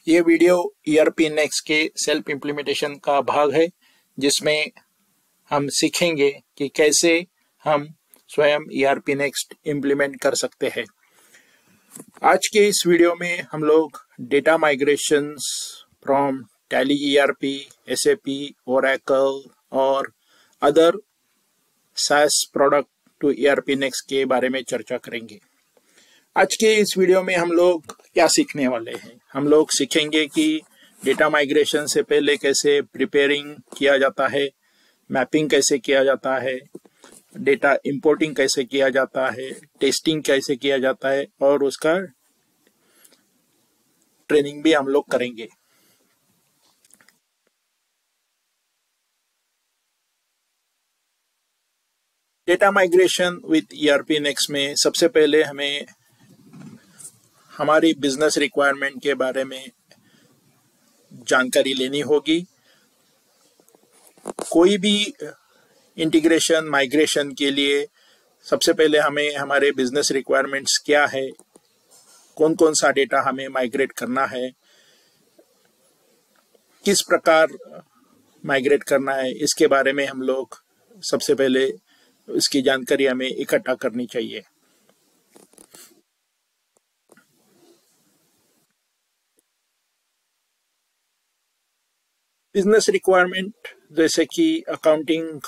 ये video ERP next के self implementation का भाग है, जिसमें हम सीखेंगे कि कैसे हम स्वयं ERP नेक्स्ट इम्प्लीमेंट कर सकते हैं। आज के इस वीडियो में हम लोग data migrations from Tally ERP, SAP, Oracle और other SaaS product to ERP next के बारे में चर्चा करेंगे। आज के इस वीडियो में हम लोग क्या सीखने वाले हैं? हम लोग सीखेंगे कि डेटा माइग्रेशन से पहले कैसे प्रिपेयरिंग किया जाता है, मैपिंग कैसे किया जाता है, डेटा इंपोर्टिंग कैसे किया जाता है, टेस्टिंग कैसे किया जाता है और उसका ट्रेनिंग भी हम लोग करेंगे। Data migration with ERP next में सबसे पहले हमें हमारी बिजनेस रिक्वायरमेंट के बारे में जानकारी लेनी होगी। कोई भी इंटीग्रेशन माइग्रेशन के लिए सबसे पहले हमें हमारे बिजनेस रिक्वायरमेंट्स क्या है, कौन कौन सा डेटा हमें माइग्रेट करना है, किस प्रकार माइग्रेट करना है, इसके बारे में हम लोग सबसे पहले इसकी जानकारी हमें इकट्ठा करनी चाहिए। बिजनेस रिक्वायरमेंट जैसे कि अकाउंटिंग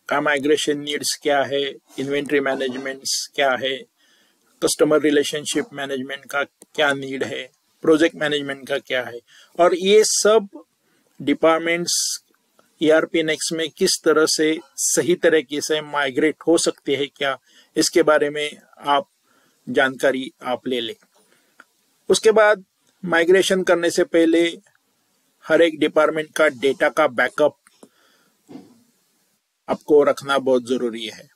का माइग्रेशन नीड्स क्या है, इन्वेंट्री मैनेजमेंट्स क्या है, कस्टमर रिलेशनशिप मैनेजमेंट का क्या नीड है, प्रोजेक्ट मैनेजमेंट का क्या है, और ये सब डिपार्टमेंट्स ERP नेक्स्ट में किस तरह से सही तरीके से माइग्रेट हो सकते हैं क्या, इसके बारे में आप जानकारी आप ले लें। उसके बाद माइग्रेशन करने से पहले हर एक डिपार्टमेंट का डेटा का बैकअप आपको रखना बहुत जरूरी है।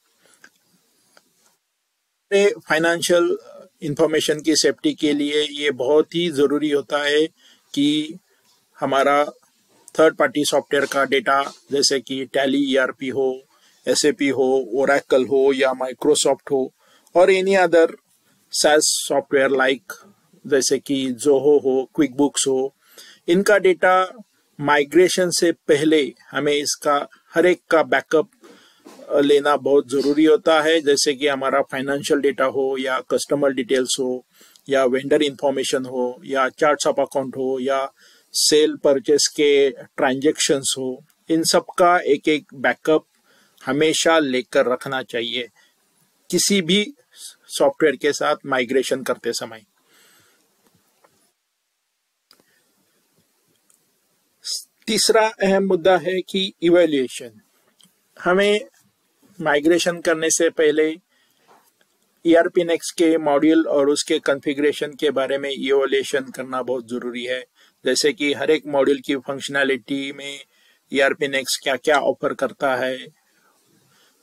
फाइनेंशियल इंफॉर्मेशन की सेफ्टी के लिए ये बहुत ही जरूरी होता है कि हमारा थर्ड पार्टी सॉफ्टवेयर का डेटा जैसे कि टैली ERP हो, SAP हो, Oracle हो या माइक्रोसॉफ्ट हो और any other SaaS software like जैसे कि जोहो हो, क्विकबुक्स हो, इनका डेटा माइग्रेशन से पहले हमें इसका हर एक का बैकअप लेना बहुत जरूरी होता है। जैसे कि हमारा फाइनेंशियल डेटा हो या कस्टमर डिटेल्स हो या वेंडर इंफॉर्मेशन हो या चार्ट्स ऑफ अकाउंट हो या सेल परचेस के ट्रांजैक्शंस हो, इन सब का एक एक बैकअप हमेशा लेकर रखना चाहिए किसी भी सॉफ्टवेयर के साथ माइग्रेशन करते समय। तीसरा अहम मुद्दा है कि इवैल्यूएशन। हमें माइग्रेशन करने से पहले ERP नेक्स्ट के मॉड्यूल और उसके कॉन्फ़िगरेशन के बारे में इवैल्यूएशन करना बहुत जरूरी है। जैसे कि हर एक मॉड्यूल की फंक्शनैलिटी में ERP नेक्स्ट क्या क्या ऑफर करता है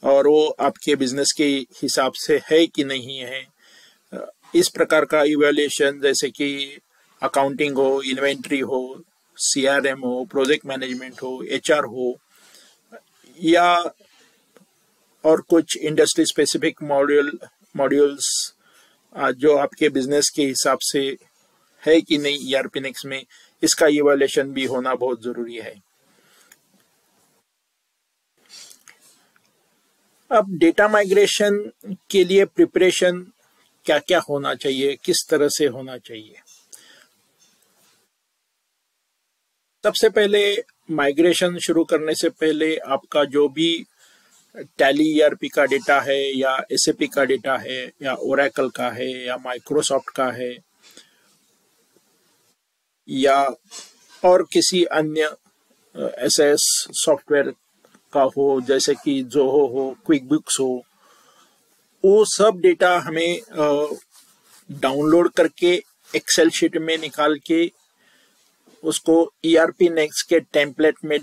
और वो आपके बिजनेस के हिसाब से है कि नहीं है। इस प्रकार का इवैल्यूएशन जैसे कि अकाउंटिंग हो, इन्वेंट्री हो, CRM हो, प्रोजेक्ट मैनेजमेंट हो, HR हो या और कुछ इंडस्ट्री स्पेसिफिक मॉड्यूल्स जो आपके बिजनेस के हिसाब से है कि नहीं ERP नेक्स्ट में, इसका इवैल्यूएशन भी होना बहुत जरूरी है। अब डेटा माइग्रेशन के लिए प्रिपरेशन क्या क्या होना चाहिए, किस तरह से होना चाहिए। सबसे पहले माइग्रेशन शुरू करने से पहले आपका जो भी टैली ERP का डेटा है या SAP का डेटा है या Oracle का है या माइक्रोसॉफ्ट का है या और किसी अन्य SAS सॉफ्टवेयर का हो जैसे कि जोहो हो, क्विकबुक्स हो, वो सब डेटा हमें डाउनलोड करके एक्सेल शीट में निकाल के उसको ERP नेक्स्ट के टेम्पलेट में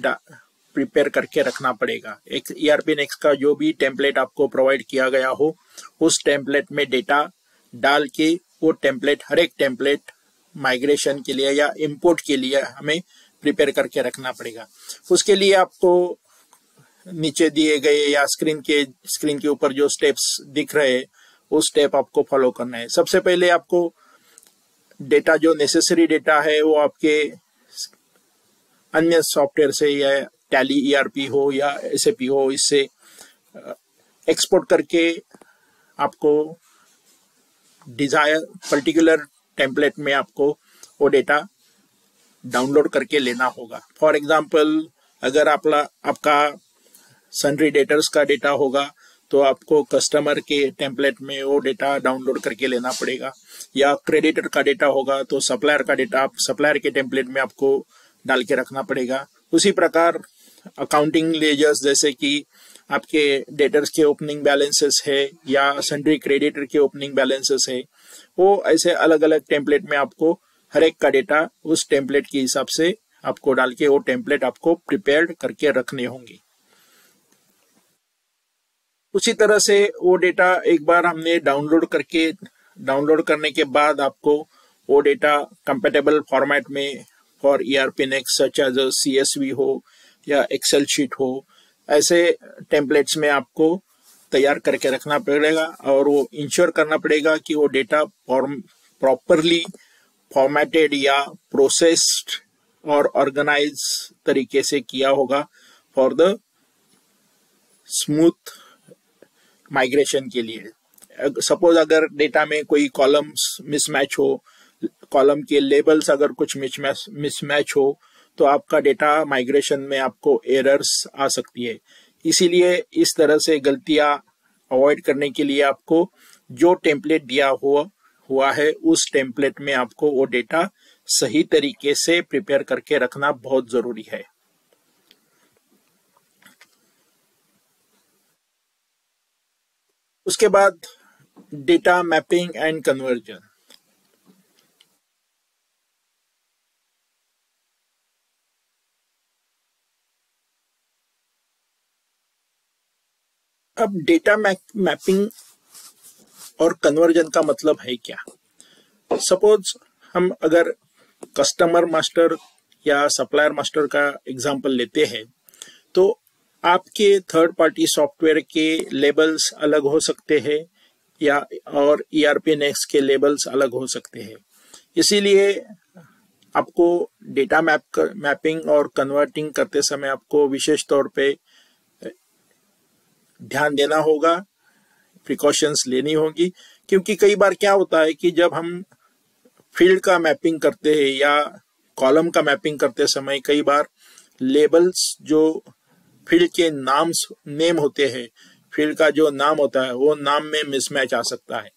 प्रिपेयर करके रखना पड़ेगा। एक ERP नेक्स्ट का जो भी टेम्पलेट आपको प्रोवाइड किया गया हो, उस टेम्पलेट में डेटा डाल के वो टेम्पलेट हर एक टेम्पलेट माइग्रेशन के लिए या इंपोर्ट के लिए हमें प्रिपेयर करके रखना पड़ेगा। उसके लिए आपको नीचे दिए गए या स्क्रीन के ऊपर जो स्टेप्स दिख रहे हैं, उस स्टेप आपको फॉलो करना है। सबसे पहले आपको डेटा जो नेसेसरी डेटा है वो आपके अन्य सॉफ्टवेयर से या टैली ईआरपी हो या एसएपी हो, इससे एक्सपोर्ट करके आपको डिजायर पर्टिकुलर टेम्पलेट में आपको वो डेटा डाउनलोड करके लेना होगा। फॉर एग्जांपल, अगर आपका सन्ड्री डेटर्स का डेटा होगा तो आपको कस्टमर के टेम्पलेट में वो डेटा डाउनलोड करके लेना पड़ेगा, या क्रेडिटर का डेटा होगा तो सप्लायर का डेटा आप सप्लायर के टेम्पलेट में आपको डाल के रखना पड़ेगा। उसी प्रकार अकाउंटिंग लेजर्स, जैसे कि आपके डेटर्स के ओपनिंग बैलेंसेस है या सन्ड्री क्रेडिटर के ओपनिंग बैलेंसेस है, वो ऐसे अलग अलग टेम्पलेट में आपको हर एक का डेटा उस टेम्पलेट के हिसाब से आपको डाल के वो टेम्पलेट आपको प्रिपेयर्ड करके रखने होंगे। उसी तरह से वो डेटा एक बार हमने डाउनलोड करने के बाद आपको वो डेटा कंपैटिबल फॉर्मेट में for ERPNext such as CSV हो या एक्सेल शीट हो, ऐसे टेम्पलेट्स में आपको तैयार करके रखना पड़ेगा और वो इंश्योर करना पड़ेगा कि वो डेटा प्रॉपरली फॉर्मेटेड या प्रोसेस्ड और ऑर्गेनाइज तरीके से किया होगा फॉर द स्मूथ माइग्रेशन के लिए। सपोज अगर डेटा में कोई कॉलम्स मिसमैच हो, कॉलम के लेबल्स अगर कुछ मिसमैच हो, तो आपका डेटा माइग्रेशन में आपको एरर्स आ सकती है। इसीलिए इस तरह से गलतियां अवॉइड करने के लिए आपको जो टेम्पलेट दिया हुआ है उस टेम्पलेट में आपको वो डेटा सही तरीके से प्रिपेयर करके रखना बहुत जरूरी है। उसके बाद डेटा मैपिंग एंड कन्वर्जन। अब डेटा मैपिंग और कन्वर्जन का मतलब है क्या? सपोज हम अगर कस्टमर मास्टर या सप्लायर मास्टर का एग्जांपल लेते हैं, तो आपके थर्ड पार्टी सॉफ्टवेयर के लेबल्स अलग हो सकते हैं या और ईआरपी नेक्स्ट के लेबल्स अलग हो सकते हैं। इसीलिए आपको डेटा मैपिंग और कन्वर्टिंग करते समय आपको विशेष तौर पे ध्यान देना होगा, प्रिकॉशंस लेनी होगी, क्योंकि कई बार क्या होता है कि जब हम फील्ड का मैपिंग करते हैं या कॉलम का मैपिंग करते समय कई बार लेबल्स जो फील्ड के नेम होते हैं, फील्ड का जो नाम होता है वो नाम में मिसमैच आ सकता है।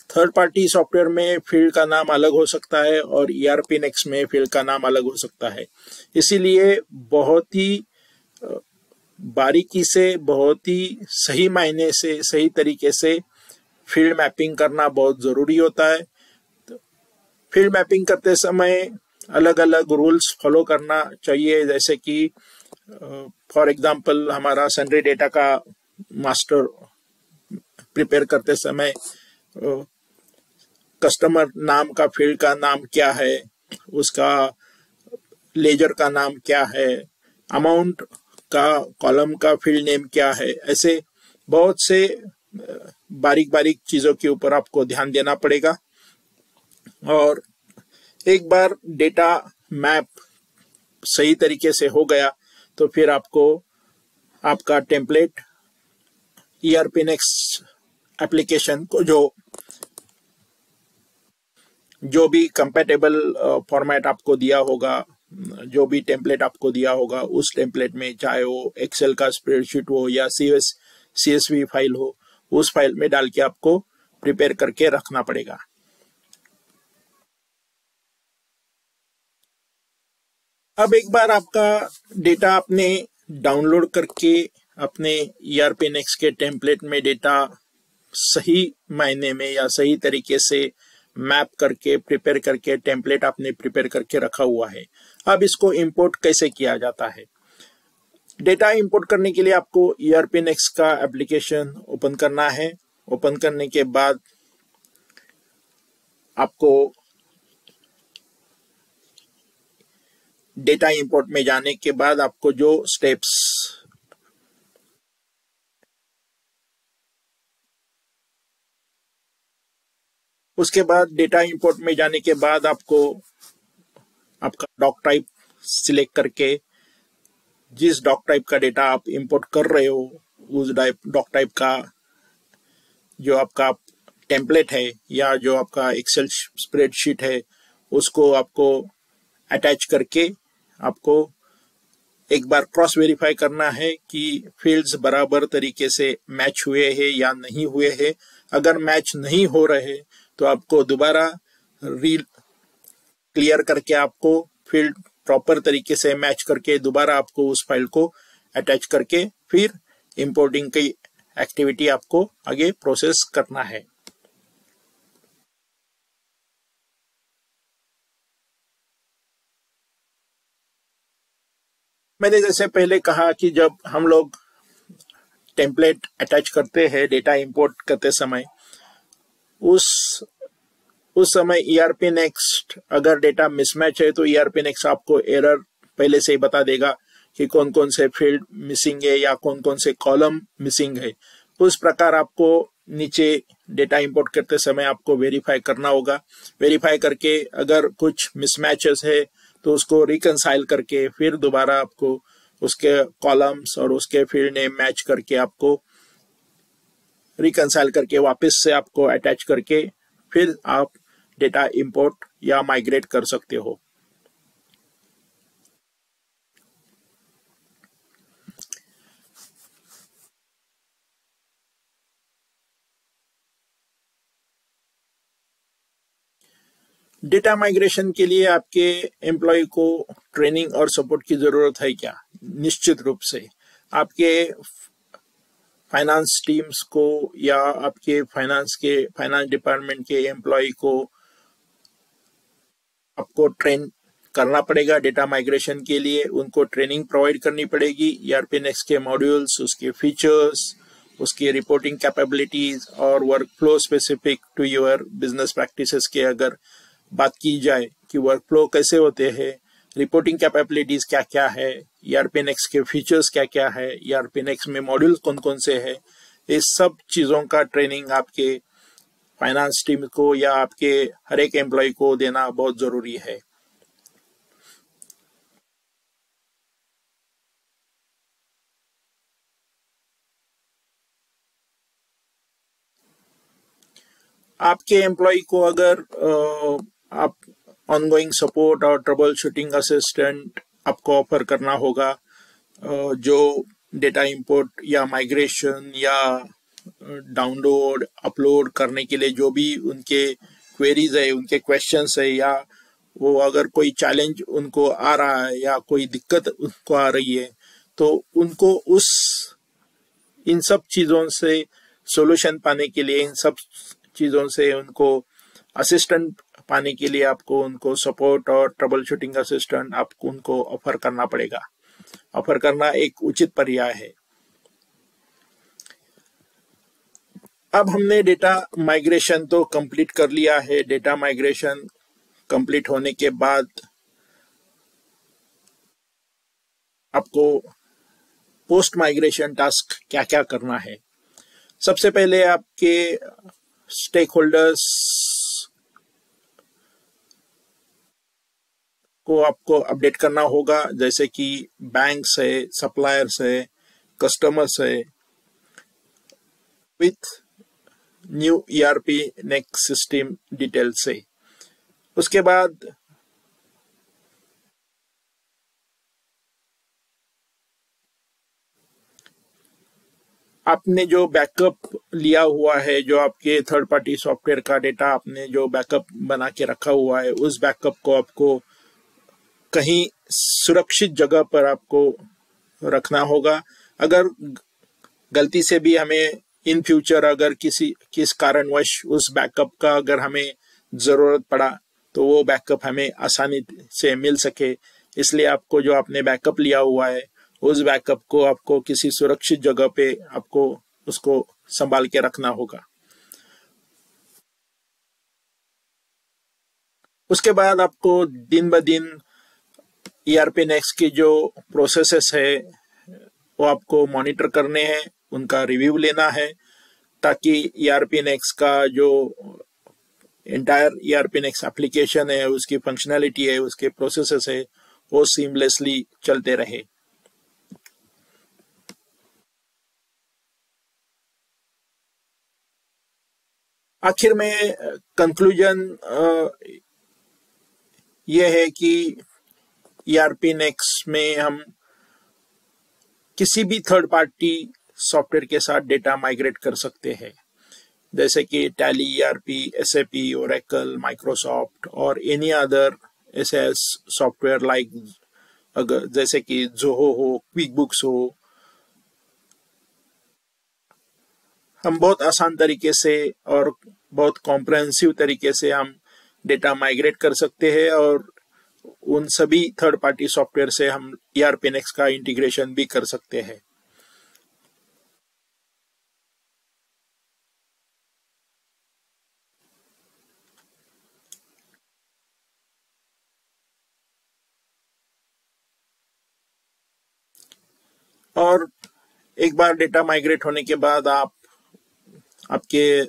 थर्ड पार्टी सॉफ्टवेयर में फील्ड का नाम अलग हो सकता है और ईआरपी नेक्स्ट में फील्ड का नाम अलग हो सकता है। इसीलिए बहुत ही बारीकी से, बहुत ही सही मायने से, सही तरीके से फील्ड मैपिंग करना बहुत जरूरी होता है। फील्ड मैपिंग करते समय अलग अलग रूल्स फॉलो करना चाहिए, जैसे कि फॉर एग्जांपल हमारा सन्ड्री डेटा का मास्टर प्रिपेयर करते समय कस्टमर नाम का फील्ड का नाम क्या है, उसका लेजर का नाम क्या है, अमाउंट का कॉलम का फील्ड नेम क्या है, ऐसे बहुत से बारीक बारीक चीजों के ऊपर आपको ध्यान देना पड़ेगा। और एक बार डेटा मैप सही तरीके से हो गया तो फिर आपको आपका टेम्पलेट ईआरपी नेक्स्ट एप्लीकेशन को जो भी कंपैटिबल फॉर्मेट आपको दिया होगा, जो भी टेम्पलेट आपको दिया होगा, उस टेम्पलेट में चाहे वो एक्सेल का स्प्रेडशीट हो या CSV फाइल हो, उस फाइल में डाल के आपको प्रिपेयर करके रखना पड़ेगा। अब एक बार आपका डेटा आपने डाउनलोड करके अपने ईआरपी नेक्स्ट के टेम्पलेट में डेटा सही मायने में या सही तरीके से मैप करके प्रिपेयर करके टेम्पलेट आपने प्रिपेयर करके रखा हुआ है, अब इसको इंपोर्ट कैसे किया जाता है? डेटा इंपोर्ट करने के लिए आपको ईआरपी नेक्स्ट का एप्लीकेशन ओपन करना है। ओपन करने के बाद आपको डेटा इंपोर्ट में जाने के बाद आपको जो स्टेप्स उसके बाद डेटा इंपोर्ट में जाने के बाद आपको आपका डॉक टाइप सिलेक्ट करके जिस डॉक टाइप का डेटा आप इंपोर्ट कर रहे हो उस डॉक टाइप का जो आपका टेम्पलेट है या जो आपका एक्सेल स्प्रेडशीट है उसको आपको अटैच करके आपको एक बार क्रॉस वेरीफाई करना है कि फील्ड्स बराबर तरीके से मैच हुए हैं या नहीं हुए हैं। अगर मैच नहीं हो रहे तो आपको दोबारा रील क्लियर करके आपको फील्ड प्रॉपर तरीके से मैच करके दोबारा आपको उस फाइल को अटैच करके फिर इंपोर्टिंग की एक्टिविटी आपको आगे प्रोसेस करना है। मैंने जैसे पहले कहा कि जब हम लोग टेम्पलेट अटैच करते हैं डेटा इंपोर्ट करते समय उस समय ईआरपी नेक्स्ट अगर डेटा मिसमैच है तो ईआरपी नेक्स्ट आपको एरर पहले से ही बता देगा कि कौन कौन से फील्ड मिसिंग है या कौन कौन से कॉलम मिसिंग है। उस प्रकार आपको नीचे डेटा इंपोर्ट करते समय आपको वेरीफाई करना होगा। वेरीफाई करके अगर कुछ मिसमैचेस है तो उसको रिकंसाइल करके फिर दोबारा आपको उसके कॉलम्स और उसके फील्ड नेम मैच करके आपको रिकंसाइल करके वापस से आपको अटैच करके फिर आप डेटा इंपोर्ट या माइग्रेट कर सकते हो। डेटा माइग्रेशन के लिए आपके एम्प्लॉय को ट्रेनिंग और सपोर्ट की जरूरत है क्या? निश्चित रूप से आपके फाइनेंस टीम्स को या आपके फाइनेंस डिपार्टमेंट के एम्प्लॉय को आपको ट्रेन करना पड़ेगा। डेटा माइग्रेशन के लिए उनको ट्रेनिंग प्रोवाइड करनी पड़ेगी। ईआरपी नेक्स्ट के मॉड्यूल्स, उसके फीचर्स, उसकी रिपोर्टिंग कैपेबिलिटीज और workflow specific to your business practices के अगर बात की जाए कि वर्क फ्लो कैसे होते हैं, रिपोर्टिंग कैपेबिलिटीज क्या क्या है, ईआरपी नेक्स्ट के फीचर्स क्या क्या है, ईआरपी नेक्स्ट में मॉड्यूल्स कौन कौन से हैं, इस सब चीज़ों का ट्रेनिंग आपके फाइनेंस टीम को या आपके हर एक एम्प्लॉय को देना बहुत जरूरी है। आपके एम्प्लॉय को अगर आप ऑनगोइंग सपोर्ट और ट्रबल शूटिंग असिस्टेंट आपको ऑफर करना होगा जो डेटा इंपोर्ट या माइग्रेशन या डाउनलोड अपलोड करने के लिए जो भी उनके क्वेरीज है, उनके क्वेश्चंस है, या वो अगर कोई चैलेंज उनको आ रहा है या कोई दिक्कत उनको आ रही है तो उनको इन सब चीज़ों से सोल्यूशन पाने के लिए, इन सब चीज़ों से उनको असिस्टेंट पाने के लिए आपको उनको सपोर्ट और ट्रबल शूटिंग असिस्टेंट आपको उनको ऑफर करना पड़ेगा। ऑफर करना एक उचित पर्याय है। अब हमने डेटा माइग्रेशन तो कंप्लीट कर लिया है। डेटा माइग्रेशन कंप्लीट होने के बाद आपको पोस्ट माइग्रेशन टास्क क्या क्या करना है। सबसे पहले आपके स्टेक होल्डर्स को आपको अपडेट करना होगा, जैसे कि बैंक्स है, सप्लायर्स है, कस्टमर्स है, with new ERP next system detail से। उसके बाद आपने जो बैकअप लिया हुआ है, जो आपके थर्ड पार्टी सॉफ्टवेयर का डेटा आपने जो बैकअप बना के रखा हुआ है, उस बैकअप को आपको कहीं सुरक्षित जगह पर आपको रखना होगा। अगर गलती से भी हमें इन फ्यूचर अगर किस कारणवश उस बैकअप का अगर हमें जरूरत पड़ा तो वो बैकअप हमें आसानी से मिल सके, इसलिए आपको जो आपने बैकअप लिया हुआ है उस बैकअप को आपको किसी सुरक्षित जगह पे आपको उसको संभाल के रखना होगा। उसके बाद आपको दिन ब दिन ईआरपी नेक्स्ट की जो प्रोसेसेस है वो आपको मॉनिटर करने हैं, उनका रिव्यू लेना है, ताकि ईआरपी नेक्स्ट का जो एंटायर ERP नेक्स्ट एप्लीकेशन है, उसकी फंक्शनैलिटी है, उसके प्रोसेसेस है, वो सीमलेसली चलते रहे। आखिर में कंक्लूजन ये है कि ERP नेक्स्ट में हम किसी भी थर्ड पार्टी सॉफ्टवेयर के साथ डेटा माइग्रेट कर सकते हैं, जैसे कि Tally, ERP, SAP, Oracle, Microsoft और any other SAS software like, अगर जैसे कि जोहो हो, क्विक बुक्स हो। हम बहुत आसान तरीके से और बहुत कॉम्प्रहेंसिव तरीके से हम डेटा माइग्रेट कर सकते हैं, और उन सभी थर्ड पार्टी सॉफ्टवेयर से हम ERP नेक्स्ट का इंटीग्रेशन भी कर सकते हैं। और एक बार डेटा माइग्रेट होने के बाद आप आपके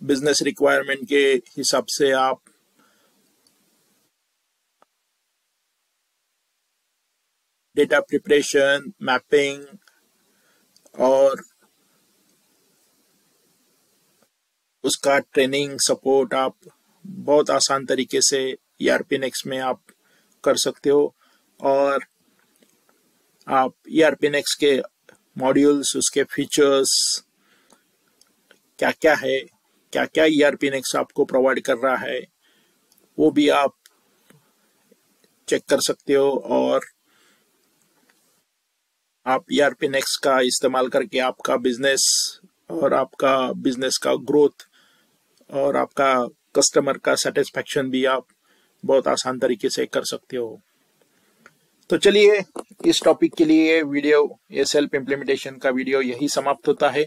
बिजनेस रिक्वायरमेंट के हिसाब से आप डेटा प्रिपरेशन, मैपिंग और उसका ट्रेनिंग सपोर्ट आप बहुत आसान तरीके से ERP नेक्स्ट में आप कर सकते हो। और आप ERP नेक्स्ट के मॉड्यूल्स, उसके फीचर्स क्या क्या है, क्या क्या ERP नेक्स्ट आपको प्रोवाइड कर रहा है, वो भी आप चेक कर सकते हो। और आप ERP नेक्स्ट का इस्तेमाल करके आपका बिजनेस और आपका बिजनेस का ग्रोथ और आपका कस्टमर का सेटिस्फैक्शन भी आप बहुत आसान तरीके से कर सकते हो। तो चलिए, इस टॉपिक के लिए वीडियो, ये सेल्फ इम्प्लीमेंटेशन का वीडियो यही समाप्त होता है।